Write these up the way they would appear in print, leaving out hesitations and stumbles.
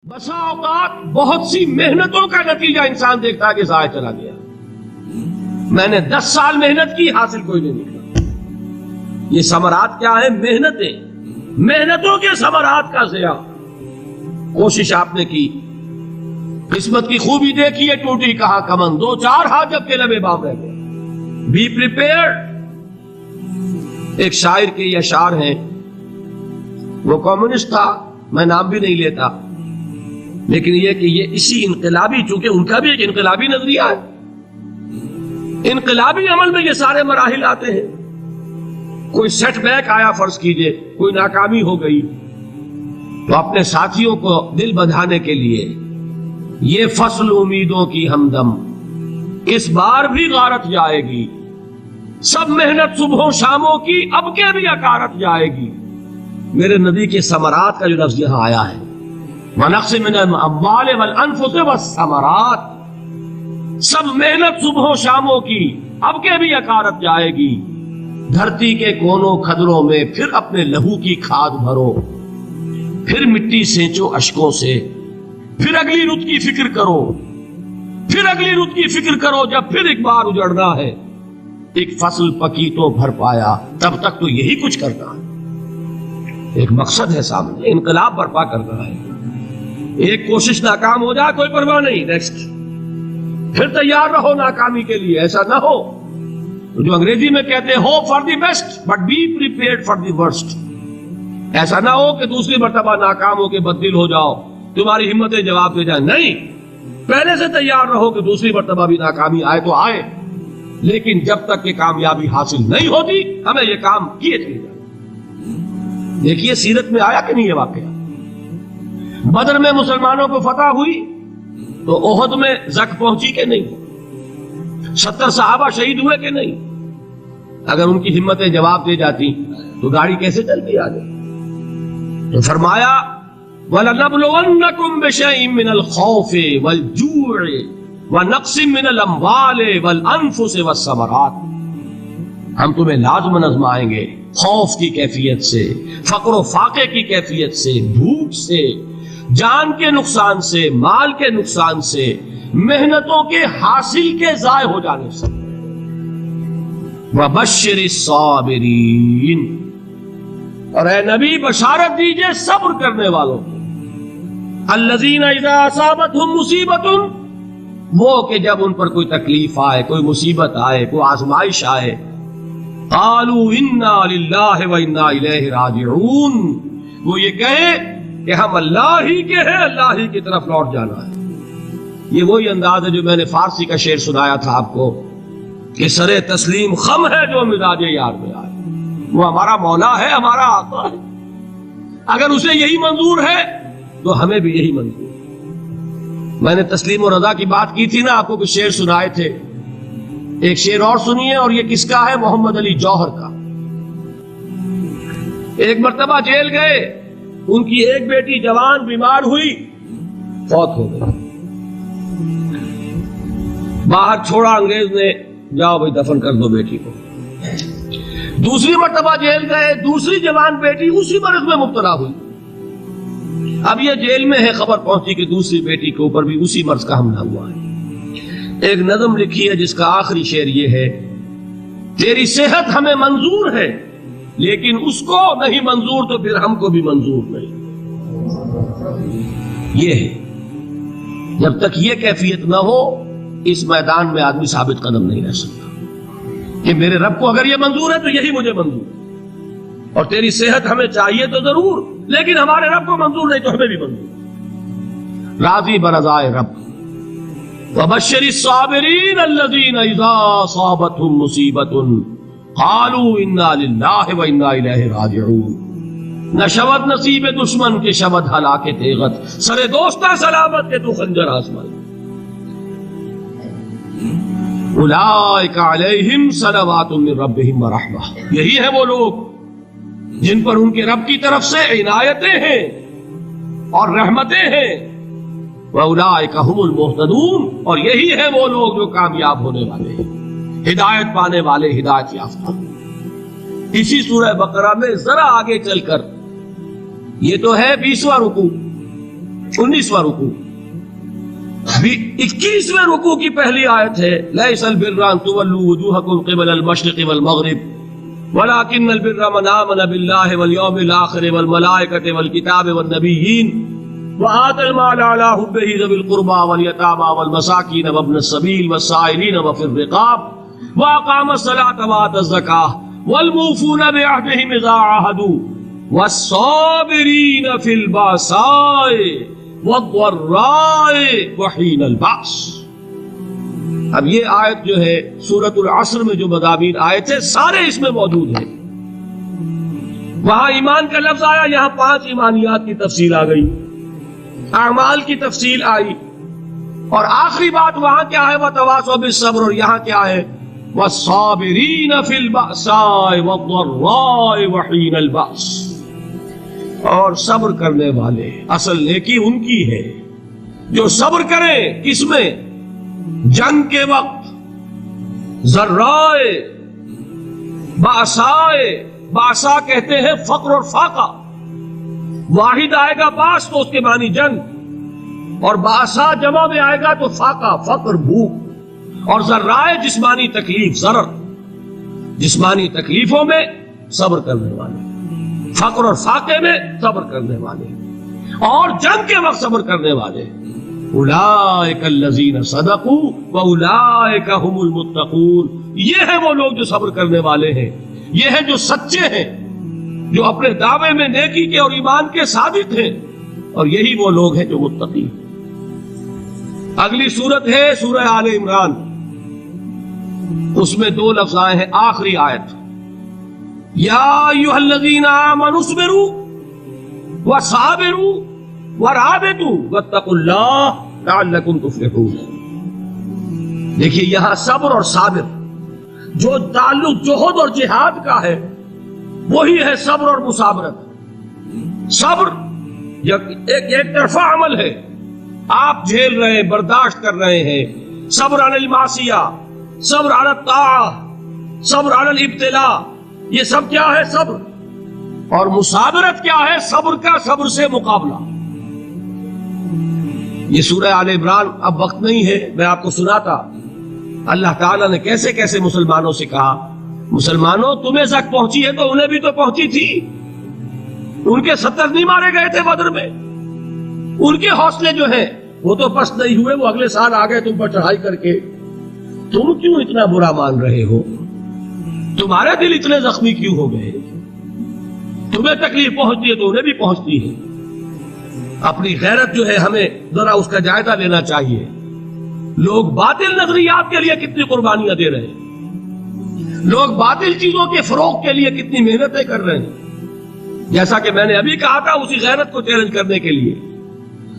بسا اوقات بہت سی محنتوں کا نتیجہ انسان دیکھتا ہے کہ ضائع چلا گیا. میں نے 10 سال محنت کی، حاصل کوئی نہیں نکلا. یہ ثمرات کیا ہے؟ محنتوں کے ثمرات کا ضیاع. کوشش آپ نے کی، قسمت کی خوبی دیکھی ہے، ٹوٹی کہاں کمن، 2-4 ہاتھ جب کے لبے بام رہ گئے. Be prepared. ایک شاعر کے یہ اشعار ہیں، وہ کمیونسٹ تھا، میں نام بھی نہیں لیتا، لیکن یہ کہ یہ اسی انقلابی، چونکہ ان کا بھی ایک انقلابی نظریہ ہے، انقلابی عمل میں یہ سارے مراحل آتے ہیں. کوئی سیٹ بیک آیا، فرض کیجئے کوئی ناکامی ہو گئی، تو اپنے ساتھیوں کو دل بندھانے کے لیے یہ فصل امیدوں کی ہمدم اس بار بھی غارت جائے گی، سب محنت صبحوں شاموں کی اب کے بھی اکارت جائے گی. میرے نبی کے ثمرات کا جو لفظ یہاں آیا ہے، وَنَقْصٍ مِّنَ الْأَمْوَالِ وَالْأَنفُسِ وَالثَّمَرَاتِ، سب محنت صبحوں شاموں کی اب کے بھی اکارت جائے گی. دھرتی کے کونوں کھدروں میں پھر اپنے لہو کی کھاد بھرو، پھر مٹی سینچو اشکوں سے، پھر اگلی رت کی فکر کرو، پھر اگلی رت کی فکر کرو، جب پھر ایک بار اجڑنا ہے. ایک فصل پکی تو بھر پایا، تب تک تو یہی کچھ کرنا ہے. ایک مقصد ہے سامنے، انقلاب برپا کرنا ہے. ایک کوشش ناکام ہو جائے کوئی پرواہ نہیں، نیکسٹ. پھر تیار رہو ناکامی کے لیے. ایسا نہ ہو جو انگریزی میں کہتے ہیں hope for the best but be prepared for the worst. ایسا نہ ہو کہ دوسری مرتبہ ناکام ہو کے بددل ہو جاؤ، تمہاری ہمتیں جواب دے جائیں. نہیں، پہلے سے تیار رہو کہ دوسری مرتبہ بھی ناکامی آئے تو آئے، لیکن جب تک کہ کامیابی حاصل نہیں ہوتی ہمیں یہ کام کیے چلے جائیں. دیکھیے سیرت میں آیا کہ نہیں یہ واقعہ. بدر میں مسلمانوں کو فتح ہوئی تو احد میں زک پہنچی کہ نہیں؟ 70 صحابہ شہید ہوئے کہ نہیں؟ اگر ان کی ہمتیں جواب دے جاتی تو گاڑی کیسے چلتی آگے؟ تو فرمایا وَلَنَبْلُوَنَّكُمْ بِشَيْءٍ مِّنَ الْخَوْفِ وَالْجُوعِ وَنَقْصٍ مِّنَ الْأَمْوَالِ وَالْأَنفُسِ وَالثَّمَرَاتِ. ہم تمہیں لازم آزمائیں گے، خوف کی کیفیت سے، فقر و فاقے کی کیفیت سے، بھوک سے، جان کے نقصان سے، مال کے نقصان سے، محنتوں کے حاصل کے ضائع ہو جانے سے. وَبَشِّرِ الصَّابِرِينَ، اور اے نبی بشارت دیجئے صبر کرنے والوں کو. الَّذِينَ إِذَا أَصَابَتْهُمْ مُصِيبَةٌ، وہ کہ جب ان پر کوئی تکلیف آئے، کوئی مصیبت آئے، کوئی آزمائش آئے، قالوا انا للہ وانا الیہ راجعون، وہ یہ کہے کہ ہم اللہ ہی کے ہیں، اللہ ہی کی طرف لوٹ جانا ہے. یہ وہی انداز ہے جو میں نے فارسی کا شعر سنایا تھا آپ کو کہ سرے تسلیم خم ہے جو مزاج یار میں آئے. وہ ہمارا مولا ہے، ہمارا آقا ہے. اگر اسے یہی منظور ہے تو ہمیں بھی یہی منظور ہے. میں نے تسلیم و رضا کی بات کی تھی نا، آپ کو کچھ شعر سنائے تھے. ایک شعر اور سنیے، اور یہ کس کا ہے؟ محمد علی جوہر کا. ایک مرتبہ جیل گئے، ان کی ایک بیٹی جوان بیمار ہوئی، فوت ہو گئی. باہر چھوڑا انگریز نے، جاؤ بھائی دفن کر دو بیٹی کو. دوسری مرتبہ جیل گئے، دوسری جوان بیٹی اسی مرض میں مبتلا ہوئی. اب یہ جیل میں ہے، خبر پہنچی کہ دوسری بیٹی کے اوپر بھی اسی مرض کا حملہ ہوا ہے. ایک نظم لکھی ہے جس کا آخری شعر یہ ہے، تیری صحت ہمیں منظور ہے لیکن اس کو نہیں منظور تو پھر ہم کو بھی منظور نہیں. یہ ہے، جب تک یہ کیفیت نہ ہو اس میدان میں آدمی ثابت قدم نہیں رہ سکتا کہ میرے رب کو اگر یہ منظور ہے تو یہی مجھے منظور ہے، اور تیری صحت ہمیں چاہیے تو ضرور، لیکن ہمارے رب کو منظور نہیں تو ہمیں بھی منظور. راضی برضائے رب. وَبَشِّرِ الصَّابِرِينَ الَّذِينَ إِذَا أَصَابَتْهُمْ مُصِيبَةٌ قَالُوا إِنَّا لِلَّهِ وَإِنَّا إِلَيْهِ رَاجِعُونَ. نہ شود نصیب دشمن کے شود ہلاک تیغت، سرے دوستہ سلامت کے تو خنجر آزمائے. اولئک علیہم صلوات من ربہم ورحمہ، یہی ہے وہ لوگ جن پر ان کے رب کی طرف سے عنایتیں ہیں اور رحمتیں ہیں. وَأُولَٰئِكَ هُمُ الْمُهْتَدُونَ، اور یہی ہے وہ لوگ جو کامیاب ہونے والے ہیں، ہدایت پانے والے، ہدایت یافتہ. اسی سورہ بقرہ میں ذرا آگے چل کر، یہ تو ہے 20واں رکوع، 19واں رکوع. 21ویں رکوع کی پہلی آیت ہے لیس البر ان تولوا وجوهکم قبل المشرق والمغرب ولكن البر من آمن بالله واليوم الآخر والملائكة والكتاب والنبيين وآتى المال على حبه ذوي القربى واليتامى والمساكين وابن السبيل والسائلين وفي الرقاب وأقام الصلاة وآتى الزكاة والموفون بعهدهم إذا عاهدوا والصابرين في البأساء والضراء وحين البأس. اب یہ آیت جو ہے سورۃ العصر میں جو مضامین آئے تھے سارے اس میں موجود ہیں. وہاں ایمان کا لفظ آیا, یہاں 5 ایمانیات کی تفصیل آ گئی, اعمال کی تفصیل آئی, اور آخری بات وہاں کیا ہے وتواصوا بالصبر, اور یہاں کیا ہے والصابرین فی البأساء والضراء وحین البأس. اور صبر کرنے والے, اصل نیکی ان کی ہے جو صبر کریں کس میں, جنگ کے وقت, ذرائے, باسائے, باسا کہتے ہیں فقر اور فاقہ, واحد آئے گا باس تو اس کے معنی جنگ, اور باسا جمع میں آئے گا تو فاقہ فقر بھوک, اور ذرائے جسمانی تکلیف, ضرر جسمانی تکلیفوں میں صبر کرنے والے, فقر اور فاقے میں صبر کرنے والے, اور جنگ کے وقت صبر کرنے والے. اولئک الذین صدقوا واولئک هم المتقون. یہ ہیں وہ لوگ جو صبر کرنے والے ہیں, یہ ہیں جو سچے ہیں, جو اپنے دعوے میں نیکی کے اور ایمان کے صادق ہیں, اور یہی وہ لوگ ہیں جو متقی. اگلی سورت ہے سورہ آل عمران, اس میں 2 لفظ آئے ہیں آخری آیت, یا ایھا الذین آمنوا اصبروا وصابروا ورابطوا واتقوا اللہ لعلکم تفلحون. دیکھیے یہاں صبر اور صابر جو تعلق جہد اور جہاد کا ہے وہی ہے صبر اور مصابرت. صبر ایک طرفہ عمل ہے, آپ جھیل رہے ہیں, برداشت کر رہے ہیں, صبر علی المعصیہ, صبر علی الطاعہ, صبر علی الابتلاء, یہ سب کیا ہے صبر. اور مصابرت کیا ہے, صبر کا صبر سے مقابلہ. یہ سورہ آل عمران, اب وقت نہیں ہے, میں آپ کو سناتا اللہ تعالیٰ نے کیسے کیسے مسلمانوں سے کہا, مسلمانوں تمہیں زک پہنچی ہے تو انہیں بھی تو پہنچی تھی, ان کے 70 نہیں مارے گئے تھے بدر میں, ان کے حوصلے جو ہیں وہ تو پست نہیں ہوئے, وہ اگلے سال آ گئے تم پر چڑھائی کر کے. تم کیوں اتنا برا مان رہے ہو, تمہارے دل اتنے زخمی کیوں ہو گئے, تمہیں تکلیف پہنچتی ہے تو انہیں بھی پہنچتی ہے. اپنی غیرت جو ہے ہمیں ذرا اس کا جائزہ لینا چاہیے. لوگ باطل نظریات کے لیے کتنی قربانیاں دے رہے ہیں, لوگ باطل چیزوں کے فروغ کے لیے کتنی محنتیں کر رہے ہیں. جیسا کہ میں نے ابھی کہا تھا, اسی غیرت کو چیلنج کرنے کے لیے,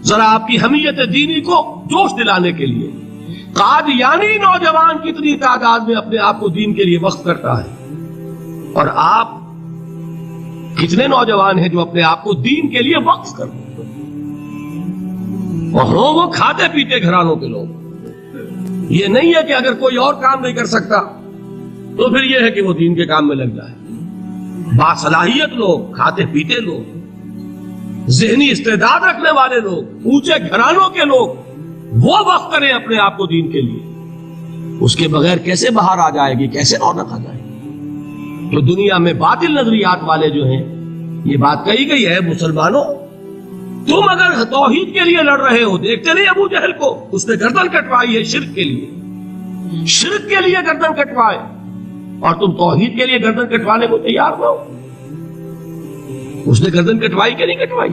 ذرا آپ کی حمیت دینی کو جوش دلانے کے لیے, قادیانی نوجوان کتنی تعداد میں اپنے آپ کو دین کے لیے وقف کرتا ہے, اور آپ کتنے نوجوان ہیں جو اپنے آپ کو دین کے لیے وقف کرتے ہیں, اور وہ کھاتے پیتے گھرانوں کے لوگ. یہ نہیں ہے کہ اگر کوئی اور کام نہیں کر سکتا تو پھر یہ ہے کہ وہ دین کے کام میں لگ جائے. باصلاحیت لوگ, کھاتے پیتے لوگ, ذہنی استعداد رکھنے والے لوگ, اونچے گھرانوں کے لوگ, وہ وقف کریں اپنے آپ کو دین کے لیے. اس کے بغیر کیسے باہر آ جائے گی, کیسے رونق آ جائے گی. تو دنیا میں باطل نظریات والے جو ہیں, یہ بات کہی گئی ہے, مسلمانوں تم اگر توحید کے لیے لڑ رہے ہو, دیکھتے نہیں ابو جہل کو, اس نے گردن کٹوائی ہے شرک کے لیے, شرک کے لیے گردن کٹوائے, اور تم توحید کے لیے گردن کٹوانے کو تیار ہو. اس نے گردن کٹوائی کہ نہیں کٹوائی,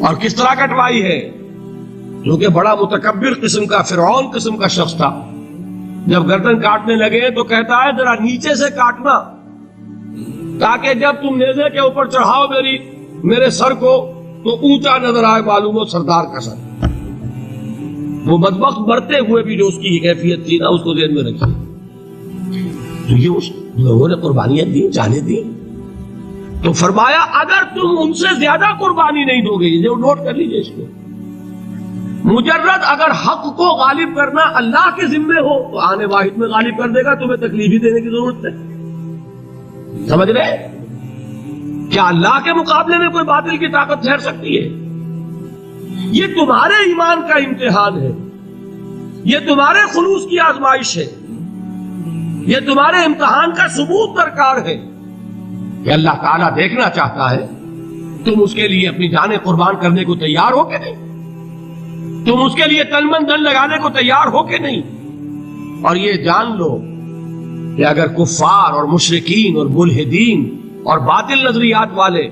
اور کس طرح کٹوائی ہے, کیونکہ بڑا متکبر قسم کا, فرعون قسم کا شخص تھا. جب گردن کاٹنے لگے تو کہتا ہے ذرا نیچے سے کاٹنا, تاکہ جب تم نیزے کے اوپر چڑھاؤ میرے سر کو تو اونچا نظر آئے, معلوم ہو سردار کا سر. وہ بدبخت مرتے ہوئے بھی جو اس کی کیفیت تھی نا, اس کو ذہن میں رکھیے. تو یہ اس لوگوں نے قربانیاں دی, جانے دی. تو فرمایا اگر تم ان سے زیادہ قربانی نہیں دو گے, جو نوٹ کر لیجئے اس کو, مجرد اگر حق کو غالب کرنا اللہ کے ذمے ہو تو آنے واحد میں غالب کر دے گا, تمہیں تکلیف ہی دینے کی ضرورت ہے. سمجھ رہے؟ کیا اللہ کے مقابلے میں کوئی باطل کی طاقت ٹھہر سکتی ہے؟ یہ تمہارے ایمان کا امتحان ہے، یہ تمہارے خلوص کی آزمائش ہے، یہ تمہارے امتحان کا ثبوت درکار ہے کہ اللہ تعالیٰ دیکھنا چاہتا ہے تم اس کے لیے اپنی جانیں قربان کرنے کو تیار ہو کہ نہیں، تم اس کے لیے تن من دھن لگانے کو تیار ہو کہ نہیں۔ اور یہ جان لو کہ اگر کفار اور مشرکین اور ملحدین اور باطل نظریات والے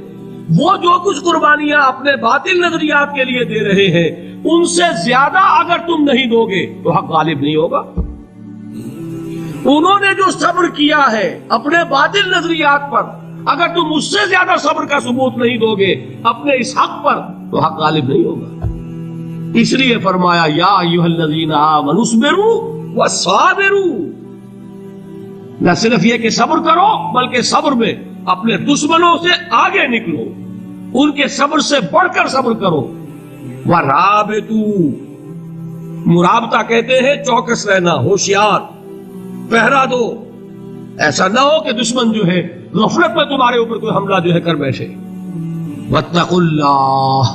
وہ جو کچھ قربانیاں اپنے باطل نظریات کے لیے دے رہے ہیں ان سے زیادہ اگر تم نہیں دو گے تو حق غالب نہیں ہوگا۔ انہوں نے جو صبر کیا ہے اپنے باطل نظریات پر، اگر تم اس سے زیادہ صبر کا ثبوت نہیں دو گے اپنے اس حق پر تو حق غالب نہیں ہوگا۔ اس لیے فرمایا یا ایھا الذین آمنوا اصبروا وصابروا، نہ صرف یہ کہ صبر کرو بلکہ صبر میں اپنے دشمنوں سے آگے نکلو، ان کے صبر سے بڑھ کر صبر کرو۔ وَرَابِطُوا، مرابطہ کہتے ہیں چوکس رہنا، ہوشیار، پہرا دو، ایسا نہ ہو کہ دشمن جو ہے غفلت میں تمہارے اوپر کوئی حملہ جو ہے کر بیٹھے۔ وَاتَّقُوا اللَّهَ،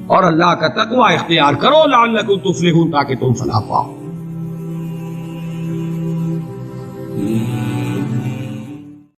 اور اللہ کا تقوی اختیار کرو، لعلکم تفلحون، تاکہ تم فلاح پاؤ۔